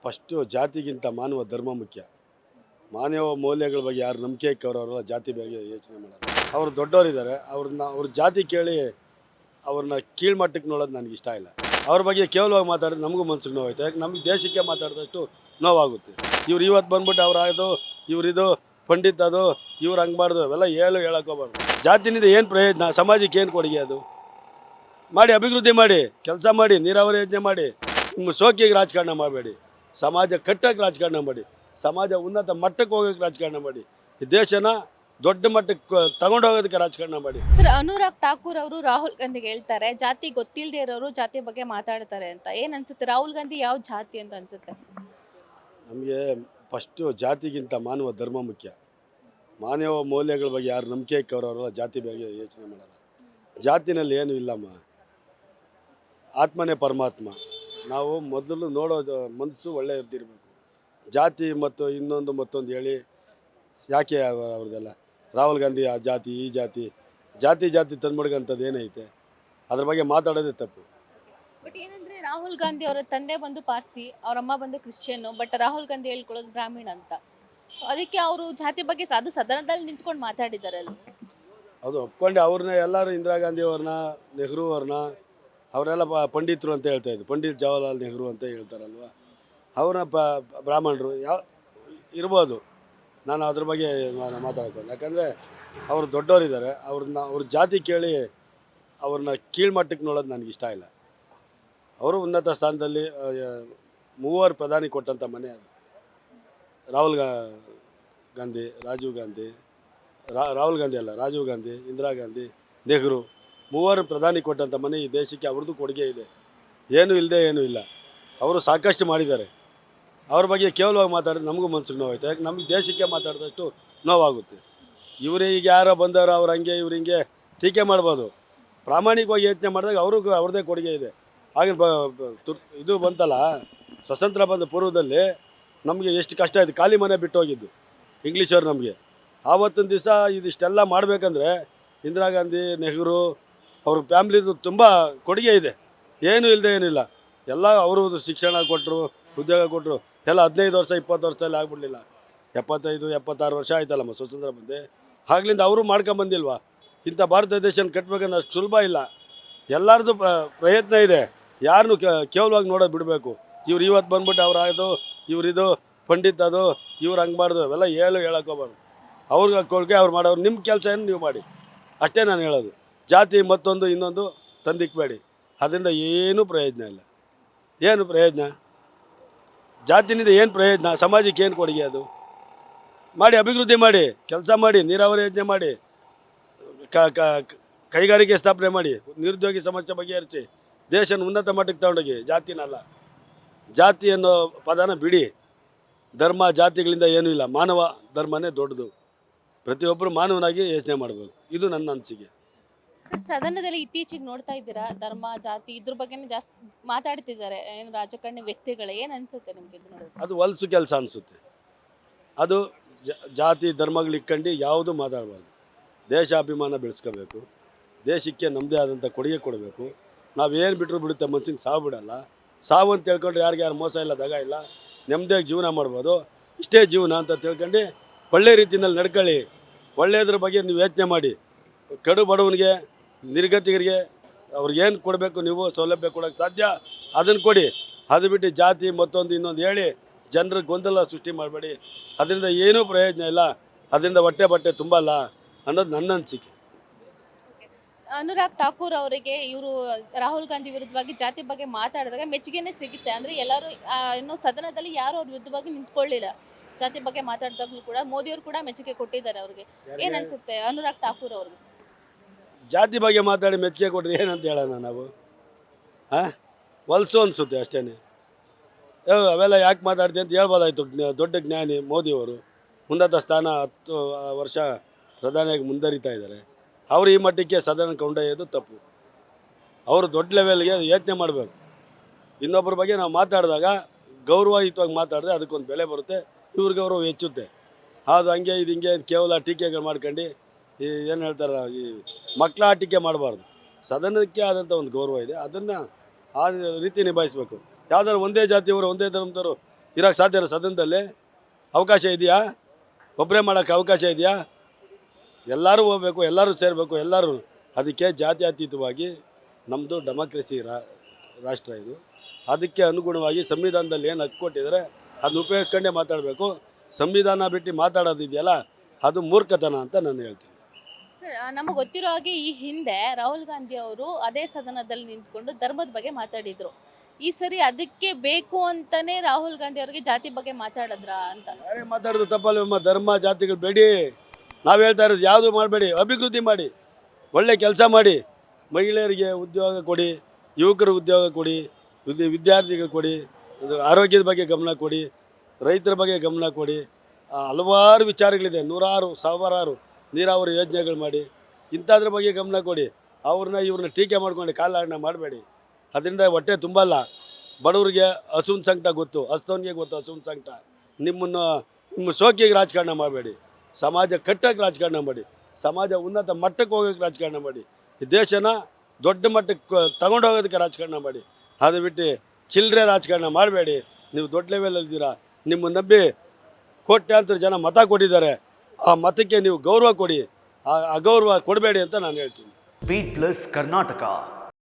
First ಜಾತಿಗಿಂತ ಮಾನವ ಧರ್ಮ ಮುಖ್ಯ. ಮಾನವ ಮೌಲ್ಯಗಳ ಬಗ್ಗೆ ಯಾರು ನಂಬಿಕೆ ಇಕ್ಕವ್ರವರೆಲ್ಲ ಜಾತಿ ಬಗ್ಗೆ ಯೋಚನೆ ಮಾಡಲ್ಲ. ಅವರು ದೊಡ್ಡವರಿದ್ದಾರೆ, ಅವ್ರ ಜಾತಿ ಕೇಳಿ ಅವ್ರನ್ನ ಕೀಳ್ಮಟ್ಟಕ್ಕೆ ನೋಡೋದು ನನಗೆ ಇಷ್ಟ ಇಲ್ಲ. ಅವ್ರ ಬಗ್ಗೆ ಕೇವಲವಾಗಿ ಮಾತಾಡಿದ್ರೆ ನಮಗೂ ಮನ್ಸಿಗೆ ನೋವಾಯ್ತು. ಯಾಕೆ ನಮ್ಮ ದೇಶಕ್ಕೆ ಮಾತಾಡಿದಷ್ಟು ನೋವಾಗುತ್ತೆ. ಇವ್ರು ಇವತ್ತು ಬಂದ್ಬಿಟ್ಟು ಅವ್ರು ಆಯಿತು, ಇವ್ರಿದು ಪಂಡಿತ್ ಅದು, ಇವ್ರು ಹಂಗಬಾರ್ದು, ಅವೆಲ್ಲ ಹೇಳೋಕ್ಕೋಗ್ಬಾರ್ದು. ಜಾತಿನಿಂದ ಏನು ಪ್ರಯೋಜನ, ಸಮಾಜಕ್ಕೆ ಏನು ಕೊಡುಗೆ ಅದು? ಮಾಡಿ, ಅಭಿವೃದ್ಧಿ ಮಾಡಿ, ಕೆಲಸ ಮಾಡಿ, ನೀರಾವರಿ ಯೋಜನೆ ಮಾಡಿ. ನಿಮ್ಮ ಶೋಕಿಗೆ ರಾಜಕಾರಣ ಮಾಡಬೇಡಿ. ಸಮಾಜ ಕಟ್ಟಕ್ಕೆ ರಾಜಕಾರಣ ಮಾಡಿ, ಸಮಾಜ ಉನ್ನತ ಮಟ್ಟಕ್ಕೆ ಹೋಗೋಕ್ಕೆ ರಾಜಕಾರಣ ಮಾಡಿ, ಈ ದೇಶನ ದೊಡ್ಡ ಮಟ್ಟಕ್ಕೆ ತಗೊಂಡು ಹೋಗೋದಕ್ಕೆ ರಾಜಕಾರಣ ಮಾಡಿ. ಸರ್, ಅನುರಾಗ್ ಠಾಕೂರ್ ಅವರು ರಾಹುಲ್ ಗಾಂಧಿಗೆ ಹೇಳ್ತಾರೆ ಜಾತಿ ಗೊತ್ತಿಲ್ಲದೆ ಇರೋರು ಜಾತಿ ಬಗ್ಗೆ ಮಾತಾಡ್ತಾರೆ ಅಂತ. ಏನ್ ಅನ್ಸುತ್ತೆ, ರಾಹುಲ್ ಗಾಂಧಿ ಯಾವ ಜಾತಿ ಅಂತ ಅನ್ಸುತ್ತೆ? ನಮಗೆ ಫಸ್ಟು ಜಾತಿಗಿಂತ ಮಾನವ ಧರ್ಮ ಮುಖ್ಯ. ಮಾನವ ಮೌಲ್ಯಗಳ ಬಗ್ಗೆ ಯಾರು ನಂಬಿಕೆ ಇಕ್ಕವ್ರವರೆಲ್ಲ ಜಾತಿ ಬಗ್ಗೆ ಯೋಚನೆ ಮಾಡಲ್ಲ. ಜಾತಿನಲ್ಲಿ ಏನು ಇಲ್ಲಮ್ಮ, ಆತ್ಮನೇ ಪರಮಾತ್ಮ. ನಾವು ಮೊದಲು ನೋಡೋದು ಮನಸ್ಸು ಒಳ್ಳೆ ಇರ್ದಿರ್ಬೇಕು. ಜಾತಿ ಮತ್ತು ಇನ್ನೊಂದು ಮತ್ತೊಂದು ಹೇಳಿ ಯಾಕೆ ಅವ್ರದ್ದೆಲ್ಲ ರಾಹುಲ್ ಗಾಂಧಿ ಆ ಜಾತಿ ಈ ಜಾತಿ ಜಾತಿ ತಂದ್ಬಿಡ್ಗಂಥದ್ದು ಏನೈತೆ? ಅದ್ರ ಬಗ್ಗೆ ಮಾತಾಡೋದೇ ತಪ್ಪು. ಬಟ್ ಏನಂದ್ರೆ ರಾಹುಲ್ ಗಾಂಧಿ ಅವರ ತಂದೆ ಬಂದು ಪಾರ್ಸಿ, ಅವ್ರ ಅಮ್ಮ ಬಂದು ಕ್ರಿಶ್ಚಿಯನ್, ಬಟ್ ರಾಹುಲ್ ಗಾಂಧಿ ಹೇಳ್ಕೊಳ್ಳೋದು ಬ್ರಾಹ್ಮಣ ಅಂತ. ಸೊ ಅದಕ್ಕೆ ಅವರು ಜಾತಿ ಬಗ್ಗೆ ಅದು ಸದನದಲ್ಲಿ ನಿಂತ್ಕೊಂಡು ಮಾತಾಡಿದಾರಲ್ಲ. ಅದು ಒಪ್ಕೊಂಡು ಅವ್ರನ್ನ ಎಲ್ಲರೂ ಇಂದಿರಾ ಗಾಂಧಿ ಅವ್ರನ್ನ, ನೆಹರು ಅವ್ರನ್ನ, ಅವರೆಲ್ಲ ಪಂಡಿತರು ಅಂತ ಹೇಳ್ತಾಯಿದ್ರು. ಪಂಡಿತ್ ಜವಾಹರ್ಲಾಲ್ ನೆಹರು ಅಂತ ಹೇಳ್ತಾರಲ್ವ, ಅವ್ರನ್ನ ಬ್ರಾಹ್ಮಣರು ಯಾವ ಇರ್ಬೋದು. ನಾನು ಅದ್ರ ಬಗ್ಗೆ ಮಾತಾಡ್ಬೋದು. ಯಾಕಂದರೆ ಅವರು ದೊಡ್ಡವರಿದ್ದಾರೆ, ಅವ್ರ ಜಾತಿ ಕೇಳಿ ಅವ್ರನ್ನ ಕೀಳ್ಮಟ್ಟಕ್ಕೆ ನೋಡೋದು ನನಗೆ ಇಷ್ಟ ಇಲ್ಲ. ಅವರು ಉನ್ನತ ಸ್ಥಾನದಲ್ಲಿ ಮೂವರು ಪ್ರಧಾನಿ ಕೊಟ್ಟಂಥ ಮನೆ ಅದು. ರಾಹುಲ್ ಗಾಂಧಿ, ರಾಜೀವ್ ಗಾಂಧಿ, ರಾಹುಲ್ ಗಾಂಧಿ ಅಲ್ಲ, ರಾಜೀವ್ ಗಾಂಧಿ, ಇಂದಿರಾ ಗಾಂಧಿ, ನೆಹರು ಮೂವರು ಪ್ರಧಾನಿ ಕೊಟ್ಟಂಥ ಮನೆ ಈ ದೇಶಕ್ಕೆ ಅವ್ರದ್ದು ಕೊಡುಗೆ ಇದೆ. ಏನೂ ಇಲ್ಲ. ಅವರು ಸಾಕಷ್ಟು ಮಾಡಿದ್ದಾರೆ. ಅವ್ರ ಬಗ್ಗೆ ಕೇವಲವಾಗಿ ಮಾತಾಡಿದ್ರೆ ನಮಗೂ ಮನ್ಸಿಗೆ ನೋವಾಯ್ತು. ಯಾಕೆ ನಮ್ಮ ದೇಶಕ್ಕೆ ಮಾತಾಡಿದಷ್ಟು ನೋವಾಗುತ್ತೆ. ಇವರು ಈಗ ಯಾರೋ ಬಂದವರು ಅವ್ರು ಹಂಗೆ ಇವ್ರು ಹಿಂಗೆ ಟೀಕೆ ಮಾಡ್ಬೋದು. ಪ್ರಾಮಾಣಿಕವಾಗಿ ಯೋಚನೆ ಮಾಡಿದಾಗ ಅವ್ರದ್ದೇ ಕೊಡುಗೆ ಇದೆ. ಆಗಿನ ಇದು ಬಂತಲ್ಲ, ಸ್ವತಂತ್ರ ಬಂದ ಪೂರ್ವದಲ್ಲಿ ನಮಗೆ ಎಷ್ಟು ಕಷ್ಟ ಆಯಿತು. ಖಾಲಿ ಮನೆ ಬಿಟ್ಟು ಹೋಗಿದ್ದು ಇಂಗ್ಲೀಷವ್ರು ನಮಗೆ. ಆವತ್ತಿನ ದಿವಸ ಇದಿಷ್ಟೆಲ್ಲ ಮಾಡಬೇಕಂದ್ರೆ ಇಂದಿರಾ ಗಾಂಧಿ, ನೆಹರು ಅವ್ರ ಫ್ಯಾಮ್ಲಿದು ತುಂಬ ಕೊಡುಗೆ ಇದೆ. ಏನಿಲ್ಲ. ಎಲ್ಲ ಅವರು ಶಿಕ್ಷಣ ಕೊಟ್ಟರು, ಉದ್ಯೋಗ ಕೊಟ್ಟರು. ಎಲ್ಲ 15 ವರ್ಷ 20 ವರ್ಷದಲ್ಲಿ ಆಗ್ಬಿಡಲಿಲ್ಲ. 75-76 ವರ್ಷ ಆಯ್ತಲ್ಲಮ್ಮ ಸ್ವತಂತ್ರ ಬಂದು. ಆಗ್ಲಿಂದ ಅವರು ಮಾಡ್ಕೊಂಬಂದಿಲ್ವಾ? ಇಂಥ ಭಾರತ ದೇಶನ ಕಟ್ಟಬೇಕಂದ್ರೆ ಅಷ್ಟು ಸುಲಭ ಇಲ್ಲ. ಎಲ್ಲರದ್ದು ಪ್ರಯತ್ನ ಇದೆ. ಯಾರನ್ನೂ ಕೇವಲವಾಗಿ ನೋಡೋದು ಬಿಡಬೇಕು. ಇವ್ರು ಇವತ್ತು ಬಂದ್ಬಿಟ್ಟು ಅವ್ರು ಆಯಿತು, ಇವ್ರಿದು ಪಂಡಿತ್ ಅದು, ಇವ್ರು ಹಂಗಬಾರ್ದು, ಅವೆಲ್ಲ ಹೇಳೋಕ್ಕೋಗ್ಬಾರ್ದು. ಅವ್ರಿಗೆ ಕೊಡುಗೆ ಅವ್ರು ಮಾಡೋರು. ನಿಮ್ಮ ಕೆಲಸ ಏನು ನೀವು ಮಾಡಿ, ಅಷ್ಟೇ ನಾನು ಹೇಳೋದು. ಜಾತಿ ಮತ್ತೊಂದು ಇನ್ನೊಂದು ತಂದಿಕ್ಬೇಡಿ. ಅದರಿಂದ ಏನೂ ಪ್ರಯೋಜನ ಇಲ್ಲ. ಏನು ಪ್ರಯೋಜನ? ಜಾತಿನಿಂದ ಏನು ಪ್ರಯೋಜನ? ಸಮಾಜಕ್ಕೆ ಏನು ಕೊಡುಗೆ ಅದು? ಮಾಡಿ, ಅಭಿವೃದ್ಧಿ ಮಾಡಿ, ಕೆಲಸ ಮಾಡಿ, ನೀರಾವರಿ ಯೋಜನೆ ಮಾಡಿ, ಕೈಗಾರಿಕೆ ಸ್ಥಾಪನೆ ಮಾಡಿ, ನಿರುದ್ಯೋಗಿ ಸಮಸ್ಯೆ ಬಗೆಹರಿಸಿ, ದೇಶನ ಉನ್ನತ ಮಟ್ಟಕ್ಕೆ ತಗೊಂಡೋಗಿ. ಜಾತಿನಲ್ಲ, ಜಾತಿ ಅನ್ನೋ ಪದನ ಬಿಡಿ. ಧರ್ಮ ಜಾತಿಗಳಿಂದ ಏನೂ ಇಲ್ಲ. ಮಾನವ ಧರ್ಮನೇ ದೊಡ್ಡದು. ಪ್ರತಿಯೊಬ್ಬರು ಮಾನವನಾಗಿ ಯೋಚನೆ ಮಾಡಬೇಕು. ಇದು ನನ್ನ ಅನಿಸಿಕೆ. ಸದನದಲ್ಲಿ ಇತ್ತೀಚೆಗೆ ನೋಡ್ತಾ ಇದ್ದೀರಾ, ಧರ್ಮ ಜಾತಿ ಇದ್ರ ಬಗ್ಗೆನೇ ಜಾಸ್ತಿ ಮಾತಾಡ್ತಿದ್ದಾರೆ ಏನು ರಾಜಕಾರಣಿ ವ್ಯಕ್ತಿಗಳು. ಏನ್ ಅನ್ಸುತ್ತೆ ನಿಮ್ಗೆ ಇದು ನೋಡೋದು? ಅದು ಹೊಲಸು ಕೆಲಸ ಅನಿಸುತ್ತೆ. ಅದು ಜಾತಿ ಧರ್ಮಗಳು ಇಟ್ಕೊಂಡು ಯಾವುದು ಮಾತಾಡಬಾರ್ದು. ದೇಶಾಭಿಮಾನ ಬೆಳೆಸ್ಕೋಬೇಕು. ದೇಶಕ್ಕೆ ನಮ್ಮದೇ ಆದಂಥ ಕೊಡುಗೆ ಕೊಡಬೇಕು. ನಾವೇನು ಬಿಟ್ಟರು ಬಿಡುತ್ತೆ, ಮನ್ಸಿಗೆ ಸಾವು ಬಿಡಲ್ಲ. ಸಾವು ಅಂತ ತಿಳ್ಕೊಂಡ್ರೆ ಯಾರು ಮೋಸ ಇಲ್ಲ, ದಗ ಇಲ್ಲ, ನೆಮ್ಮದಿಯಾಗಿ ಜೀವನ ಮಾಡ್ಬೋದು. ಇಷ್ಟೇ ಜೀವನ ಅಂತ ತಿಳ್ಕೊಂಡು ಒಳ್ಳೆ ರೀತಿಯಲ್ಲಿ ನಡ್ಕೊಳ್ಳಿ. ಒಳ್ಳೆಯದ್ರ ಬಗ್ಗೆ ನೀವು ಯೋಚನೆ ಮಾಡಿ. ಕಡು ಬಡವನಿಗೆ, ನಿರ್ಗತಿಗರಿಗೆ ಅವ್ರಿಗೇನು ಕೊಡಬೇಕು, ನೀವು ಸೌಲಭ್ಯ ಕೊಡೋಕ್ಕೆ ಸಾಧ್ಯ ಅದನ್ನು ಕೊಡಿ. ಅದು ಬಿಟ್ಟು ಜಾತಿ ಮತ್ತೊಂದು ಇನ್ನೊಂದು ಹೇಳಿ ಜನರ ಗೊಂದಲ ಸೃಷ್ಟಿ ಮಾಡಬೇಡಿ. ಅದರಿಂದ ಏನೂ ಪ್ರಯೋಜನ ಇಲ್ಲ. ಅದರಿಂದ ಬಟ್ಟೆ ತುಂಬಲ್ಲ ಅನ್ನೋದು ನನ್ನ ಅನಿಸಿಕೆ. ಅನುರಾಗ್ ಠಾಕೂರ್ ಅವರಿಗೆ ಇವರು ರಾಹುಲ್ ಗಾಂಧಿ ವಿರುದ್ಧವಾಗಿ ಜಾತಿ ಬಗ್ಗೆ ಮಾತಾಡಿದಾಗ ಮೆಚ್ಚುಗೆನೇ ಸಿಗುತ್ತೆ. ಅಂದ್ರೆ ಎಲ್ಲರೂ ಇನ್ನು ಸದನದಲ್ಲಿ ಯಾರು ಅವ್ರ ವಿರುದ್ಧವಾಗಿ ನಿಂತ್ಕೊಳ್ಳಿಲ್ಲ. ಜಾತಿ ಬಗ್ಗೆ ಮಾತಾಡಿದಾಗಲೂ ಕೂಡ ಮೋದಿಯವರು ಕೂಡ ಮೆಚ್ಚುಗೆ ಕೊಟ್ಟಿದ್ದಾರೆ ಅವ್ರಿಗೆ. ಏನ್ ಅನ್ಸುತ್ತೆ ಅನುರಾಗ್ ಠಾಕೂರ್ ಅವ್ರಿಗೆ? ಜಾತಿ ಬಗ್ಗೆ ಮಾತಾಡಿ ಮೆಚ್ಚುಗೆ ಕೊಟ್ಟರೆ ಏನಂತ ಹೇಳೋಣ ನಾವು? ಹೊಲಸು ಅನಿಸುತ್ತೆ ಅಷ್ಟೇ. ಅವೆಲ್ಲ ಯಾಕೆ ಮಾತಾಡ್ತೀವಿ ಅಂತ ಹೇಳ್ಬೋದಾಯ್ತು. ದೊಡ್ಡ ಜ್ಞಾನಿ ಮೋದಿಯವರು ಉನ್ನತ ಸ್ಥಾನ 10 ವರ್ಷ ಪ್ರಧಾನಿಯಾಗಿ ಮುಂದರಿತಾ ಇದ್ದಾರೆ. ಅವರು ಈ ಮಟ್ಟಕ್ಕೆ ಸದನ ಕೊಂಡೊಯ್ಯೋದು ತಪ್ಪು. ಅವರು ದೊಡ್ಡ ಲೆವೆಲ್ಗೆ ಯೋಚನೆ ಮಾಡಬೇಕು. ಇನ್ನೊಬ್ಬರ ಬಗ್ಗೆ ನಾವು ಮಾತಾಡಿದಾಗ ಗೌರವಯುತವಾಗಿ ಮಾತಾಡಿದ್ರೆ ಅದಕ್ಕೊಂದು ಬೆಲೆ ಬರುತ್ತೆ, ಇವ್ರ ಗೌರವ ಹೆಚ್ಚುತ್ತೆ. ಅದು ಹಂಗೆ ಇದು ಹಿಂಗೆ ಕೇವಲ ಟೀಕೆಗಳು ಮಾಡ್ಕೊಂಡು ಏನು ಹೇಳ್ತಾರೆ, ಈ ಮಕ್ಕಳ ಟೀಕೆ ಮಾಡಬಾರ್ದು. ಸದನಕ್ಕೆ ಆದಂಥ ಒಂದು ಗೌರವ ಇದೆ, ಅದನ್ನು ಆ ರೀತಿ ನಿಭಾಯಿಸಬೇಕು. ಯಾವುದಾದ್ರು ಒಂದೇ ಜಾತಿಯವರು ಒಂದೇ ಧರ್ಮದವರು ಇರೋಕ್ಕೆ ಸಾಧ್ಯನಾ ಸದನದಲ್ಲಿ? ಅವಕಾಶ ಇದೆಯಾ? ಒಬ್ಬರೇ ಮಾಡೋಕ್ಕೆ ಅವಕಾಶ ಇದೆಯಾ? ಎಲ್ಲರೂ ಹೋಗ್ಬೇಕು, ಎಲ್ಲರೂ ಸೇರಬೇಕು, ಎಲ್ಲರೂ. ಅದಕ್ಕೆ ಜಾತ್ಯತೀತವಾಗಿ ನಮ್ಮದು ಡೆಮಾಕ್ರಸಿ ರಾಷ್ಟ್ರ ಇದು. ಅದಕ್ಕೆ ಅನುಗುಣವಾಗಿ ಸಂವಿಧಾನದಲ್ಲಿ ಏನು ಹಕ್ಕು ಕೊಟ್ಟಿದ್ದಾರೆ ಅದನ್ನ ಉಪಯೋಗಿಸ್ಕೊಂಡೇ ಮಾತಾಡಬೇಕು. ಸಂವಿಧಾನ ಬಿಟ್ಟು ಮಾತಾಡೋದಿದೆಯಲ್ಲ ಅದು ಮೂರ್ಖತನ ಅಂತ ನಾನು ಹೇಳ್ತೀನಿ. ನಮಗೆ ಗೊತ್ತಿರೋ ಹಾಗೆ ಈ ಹಿಂದೆ ರಾಹುಲ್ ಗಾಂಧಿ ಅವರು ಅದೇ ಸದನದಲ್ಲಿ ನಿಂತ್ಕೊಂಡು ಧರ್ಮದ ಬಗ್ಗೆ ಮಾತಾಡಿದ್ರು. ಈ ಸರಿ ಅದಕ್ಕೆ ಬೇಕು ಅಂತಾನೆ ರಾಹುಲ್ ಗಾಂಧಿ ಅವರಿಗೆ ಜಾತಿ ಬಗ್ಗೆ ಮಾತಾಡಿದ್ರ ಅಂತ. ಯಾರೇ ಮಾತಾಡೋದು ತಪ್ಪಲ್ವಮ್ಮ. ಧರ್ಮ ಜಾತಿಗಳು ಬೇಡಿ. ನಾವು ಹೇಳ್ತಾ ಇರೋದು ಯಾವುದು ಮಾಡಬೇಡಿ, ಅಭಿವೃದ್ಧಿ ಮಾಡಿ, ಒಳ್ಳೆ ಕೆಲಸ ಮಾಡಿ, ಮಹಿಳೆಯರಿಗೆ ಉದ್ಯೋಗ ಕೊಡಿ, ಯುವಕರು ಉದ್ಯೋಗ ಕೊಡಿ, ವಿದ್ಯಾರ್ಥಿಗಳು ಕೊಡಿ, ಆರೋಗ್ಯದ ಬಗ್ಗೆ ಗಮನ ಕೊಡಿ, ರೈತರ ಬಗ್ಗೆ ಗಮನ ಕೊಡಿ. ಹಲವಾರು ವಿಚಾರಗಳಿದೆ, ನೂರಾರು ಸಾವಿರಾರು ನೀರಾವರಿ ಯೋಜನೆಗಳು ಮಾಡಿ, ಇಂಥದ್ರ ಬಗ್ಗೆ ಗಮನ ಕೊಡಿ. ಇವ್ರನ್ನ ಟೀಕೆ ಮಾಡ್ಕೊಂಡು ಕಾಲಹರಣ ಮಾಡಬೇಡಿ. ಅದರಿಂದ ಹೊಟ್ಟೆ ತುಂಬಲ್ಲ. ಬಡವರಿಗೆ ಹಸುವಿನ ಸಂಕಟ ಗೊತ್ತು, ಹಸ್ತವನಿಗೆ ಗೊತ್ತು ಹಸುವಿನ ಸಂಕಟ. ನಿಮ್ಮ ಶೋಕಿಗೆ ರಾಜಕಾರಣ ಮಾಡಬೇಡಿ. ಸಮಾಜ ಕಟ್ಟಕ್ಕೆ ರಾಜಕಾರಣ ಮಾಡಿ, ಸಮಾಜ ಉನ್ನತ ಮಟ್ಟಕ್ಕೆ ಹೋಗೋಕ್ಕೆ ರಾಜಕಾರಣ ಮಾಡಿ, ಈ ದೇಶನ ದೊಡ್ಡ ಮಟ್ಟಕ್ಕೆ ತಗೊಂಡು ಹೋಗೋದಕ್ಕೆ ರಾಜಕಾರಣ ಮಾಡಿ. ಅದು ಬಿಟ್ಟು ಚಿಲ್ಲರೆ ರಾಜಕಾರಣ ಮಾಡಬೇಡಿ. ನೀವು ದೊಡ್ಡ ಲೆವೆಲಲ್ಲಿದ್ದೀರಾ. ನಿಮ್ಮ ನಂಬಿ ಕೋಟ್ಯಾಂತರ ಜನ ಮತ ಕೊಟ್ಟಿದ್ದಾರೆ. ಆ ಮತಕ್ಕೆ ನೀವು ಗೌರವ ಕೊಡಿ, ಅಗೌರವ ಕೊಡಬೇಡಿ ಅಂತ ನಾನು ಹೇಳ್ತೀನಿ. Beat plus Karnataka.